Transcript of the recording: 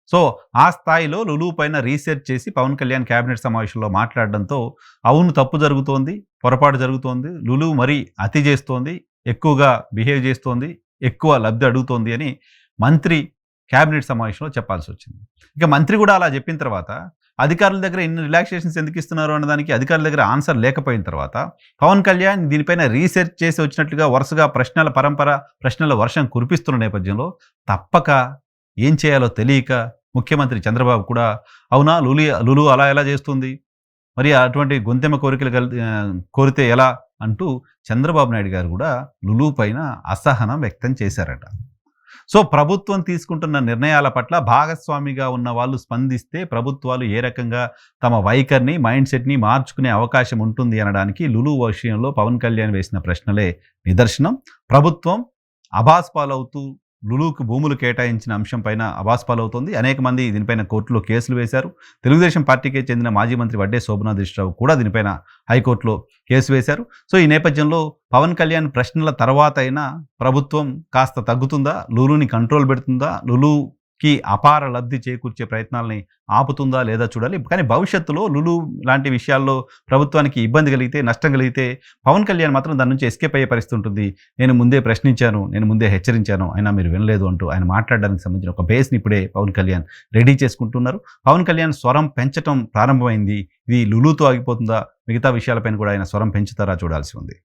So, ఆ స్థాయిలో 'లులు' పైన రీసెర్చ్ చేసి పవన్ కళ్యాణ్ క్యాబినెట్ సమావేశంలో మాట్లాడడంతో, అవును తప్పు జరుగుతోంది, పొరపాటు జరుగుతోంది. 'లులు' మరీ అతి చేస్తోంది, ఎక్కువగా బిహేవ్ చేస్తోంది, ఎక్కువ లబ్ధి అడుగుతోంది అని మంత్రి క్యాబినెట్ సమావేశంలో చెప్పాల్సొచ్చింది. ఇక మంత్రి కూడా అలా చెప్పిన తర్వాత, అధికారుల దగ్గర ఇన్ని రిలాక్సేషన్స్ ఎందుకు ఇస్తున్నారు అన్నదానికి అధికారుల దగ్గర ఆన్సర్ లేకపోయిన తర్వాత, పవన్ కళ్యాణ్ దీనిపైన రీసెర్చ్ చేసి వచ్చినట్లుగా వరుసగా ప్రశ్నల పరంపర, ప్రశ్నల వర్షం కురిపిస్తున్న నేపథ్యంలో తప్పక ఏం చేయాలో తెలియక ముఖ్యమంత్రి చంద్రబాబు కూడా అవునా లులు అలా ఎలా చేస్తుంది? మరి అటువంటి గొంతెమ్మ కోరికలు కోరితే ఎలా? అంటూ చంద్రబాబు నాయుడు గారు కూడా లులు పైన అసహనం వ్యక్తం చేశారట. సో, ప్రభుత్వం తీసుకుంటున్న నిర్ణయాల పట్ల భాగస్వామిగా ఉన్న వాళ్ళు స్పందిస్తే ప్రభుత్వాలు ఏ రకంగా తమ వైఖరిని, మైండ్ సెట్‌ని మార్చుకునే అవకాశం ఉంటుంది అనడానికి లులు విషయంలో పవన్ కళ్యాణ్ వేసిన ప్రశ్నలే నిదర్శనం. ప్రభుత్వం అబాస్పాలవుతూ లులుకు భూములు కేటాయించిన అంశం పైన అబాస్పాలవుతోంది. అనేక మంది దీనిపైన కోర్టులో కేసులు వేశారు. తెలుగుదేశం పార్టీకే చెందిన మాజీ మంత్రి వడ్డే శోభనాద్రిరావు కూడా దీనిపైన హైకోర్టులో కేసు వేశారు. సో, ఈ నేపథ్యంలో పవన్ కళ్యాణ్ ప్రశ్నల తర్వాత అయినా ప్రభుత్వం కాస్త తగ్గుతుందా? లులుని కంట్రోల్ పెడుతుందా? లులుకి అపార లబ్ధి చేకూర్చే ప్రయత్నాల్ని ఆపుతుందా లేదా చూడాలి. కానీ భవిష్యత్తులో లులు లాంటి విషయాల్లో ప్రభుత్వానికి ఇబ్బంది కలిగితే, నష్టం కలిగితే పవన్ కళ్యాణ్ మాత్రం దాని నుంచి ఎస్కేప్ అయ్యే పరిస్థితి ఉంటుంది. నేను ముందే ప్రశ్నించాను, నేను ముందే హెచ్చరించాను, అయినా మీరు వినలేదు అంటూ ఆయన మాట్లాడడానికి సంబంధించిన ఒక బేస్‌ని ఇప్పుడే పవన్ కళ్యాణ్ రెడీ చేసుకుంటున్నారు. పవన్ కళ్యాణ్ స్వరం పెంచటం ప్రారంభమైంది. ఇది లులుతో ఆగిపోతుందా? మిగతా విషయాలపైన కూడా ఆయన స్వరం పెంచుతారా చూడాల్సి ఉంది.